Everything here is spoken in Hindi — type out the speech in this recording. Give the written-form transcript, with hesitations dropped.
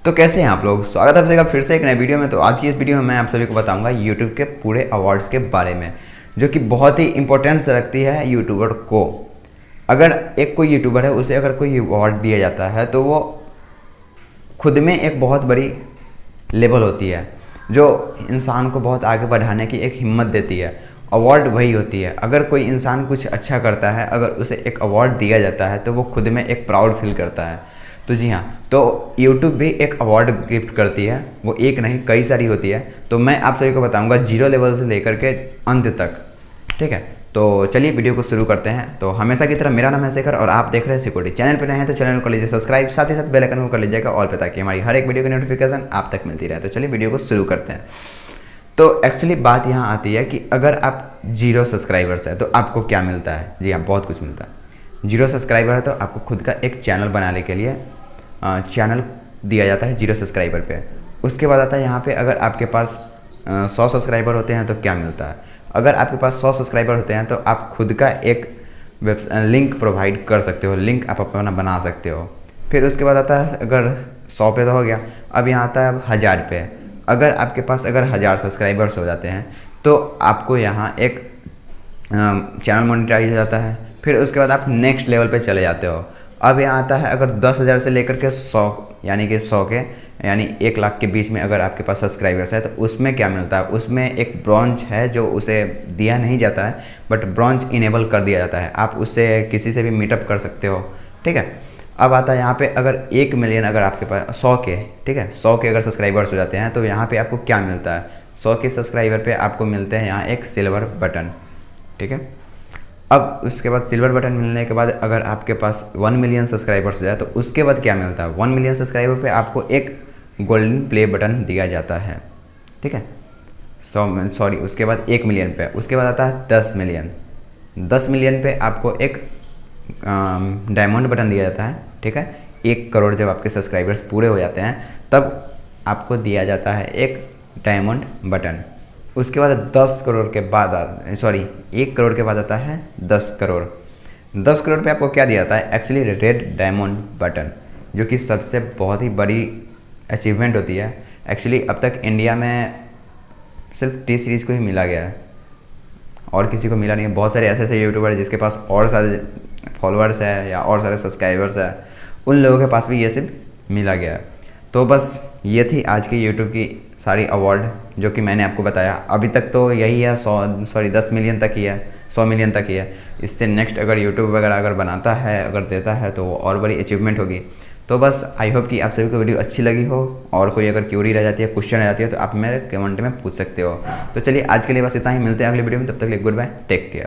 तो कैसे हैं आप लोग। स्वागत है आप सभी का फिर से एक नए वीडियो में। तो आज की इस वीडियो में मैं आप सभी को बताऊंगा यूट्यूब के पूरे अवार्ड्स के बारे में, जो कि बहुत ही इंपॉर्टेंस रखती है यूट्यूबर को। अगर एक कोई यूट्यूबर है, उसे अगर कोई अवार्ड दिया जाता है तो वो खुद में एक बहुत बड़ी लेवल होती है, जो इंसान को बहुत आगे बढ़ाने की एक हिम्मत देती है। अवार्ड वही होती है। अगर कोई इंसान कुछ अच्छा करता है, अगर उसे एक अवार्ड दिया जाता है तो वो खुद में एक प्राउड फील करता है। तो जी हाँ, तो यूट्यूब भी एक अवार्ड गिफ्ट करती है। वो एक नहीं, कई सारी होती है। तो मैं आप सभी को बताऊंगा जीरो लेवल से लेकर के अंत तक। ठीक है, तो चलिए वीडियो को शुरू करते हैं। तो हमेशा की तरह मेरा नाम है शेखर और आप देख रहे हैं सिक्योरिटी। चैनल पर नए हैं तो चैनल को कर लीजिए सब्सक्राइब, साथ ही साथ बेल आइकन को कर लीजिएगा ऑल पे, ताकि हमारी हर एक वीडियो की नोटिफिकेशन आप तक मिलती रहे। तो चलिए वीडियो को शुरू करते हैं। तो एक्चुअली बात यहाँ आती है कि अगर आप जीरो सब्सक्राइबर्स है तो आपको क्या मिलता है। जी हाँ, बहुत कुछ मिलता है। जीरो सब्सक्राइबर है तो आपको खुद का एक चैनल बनाने के लिए चैनल दिया जाता है जीरो सब्सक्राइबर पे। उसके बाद आता है यहाँ पे, अगर आपके पास 100 सब्सक्राइबर होते हैं तो क्या मिलता है। अगर आपके पास 100 सब्सक्राइबर होते हैं तो आप खुद का एक लिंक प्रोवाइड कर सकते हो, लिंक आप अपना बना सकते हो। फिर उसके बाद आता है, अगर 100 पे तो हो गया, अब यहाँ आता है अब 1000 पे। अगर आपके पास अगर 1000 सब्सक्राइबर्स हो जाते हैं तो आपको यहाँ एक चैनल मोनेटाइज हो जाता है। फिर उसके बाद आप नेक्स्ट लेवल पे चले जाते हो। अब यहाँ आता है, अगर 10,000 से लेकर के 100 यानी कि 100 के यानी 1 लाख के बीच में अगर आपके पास सब्सक्राइबर्स है तो उसमें क्या मिलता है। उसमें एक ब्रॉन्ज है जो उसे दिया नहीं जाता है, बट ब्रॉन्ज इनेबल कर दिया जाता है। आप उससे किसी से भी मीटअप कर सकते हो। ठीक है, अब आता है यहाँ पे, अगर 1 मिलियन अगर आपके पास 100 के, ठीक है, 100 के अगर सब्सक्राइबर्स हो जाते हैं तो यहाँ पे आपको क्या मिलता है। 100 के सब्सक्राइबर पे आपको मिलते हैं यहाँ एक सिल्वर बटन। ठीक है, अब उसके बाद सिल्वर बटन मिलने के बाद अगर आपके पास 1 मिलियन सब्सक्राइबर्स हो जाए तो उसके बाद क्या मिलता है। 1 मिलियन सब्सक्राइबर पे आपको एक गोल्डन प्ले बटन दिया जाता है। ठीक है, सॉरी, उसके बाद 1 मिलियन पे, उसके बाद आता है 10 मिलियन। 10 मिलियन पे आपको एक डायमंड बटन दिया जाता है। ठीक है, 1 करोड़ जब आपके सब्सक्राइबर्स पूरे हो जाते हैं तब आपको दिया जाता है एक डायमंड बटन। उसके बाद 10 करोड़ के बाद 1 करोड़ के बाद आता है 10 करोड़। 10 करोड़ पे आपको क्या दिया जाता है, एक्चुअली रेड डायमंड बटन, जो कि सबसे बहुत ही बड़ी अचीवमेंट होती है। एक्चुअली अब तक इंडिया में सिर्फ टी सीरीज़ को ही मिला गया है, और किसी को मिला नहीं है। बहुत सारे ऐसे ऐसे यूट्यूबर हैं जिसके पास और सारे फॉलोअर्स है या और सारे सब्सक्राइबर्स है, उन लोगों के पास भी ये सिर्फ मिला गया है। तो बस ये थी आज की यूट्यूब की सारी अवार्ड जो कि मैंने आपको बताया। अभी तक तो यही है, 10 मिलियन तक ही है, 100 मिलियन तक ही है। इससे नेक्स्ट अगर यूट्यूब वगैरह अगर बनाता है, अगर देता है तो और बड़ी अचीवमेंट होगी। तो बस आई होप कि आप सभी को वीडियो अच्छी लगी हो, और कोई अगर क्यूरी रह जाती है, क्वेश्चन रह जाती है तो आप मेरे कमेंट में पूछ सकते हो। तो चलिए आज के लिए बस इतना ही, मिलते हैं अगली वीडियो में। तब तक के लिए गुड बाय, टेक केयर।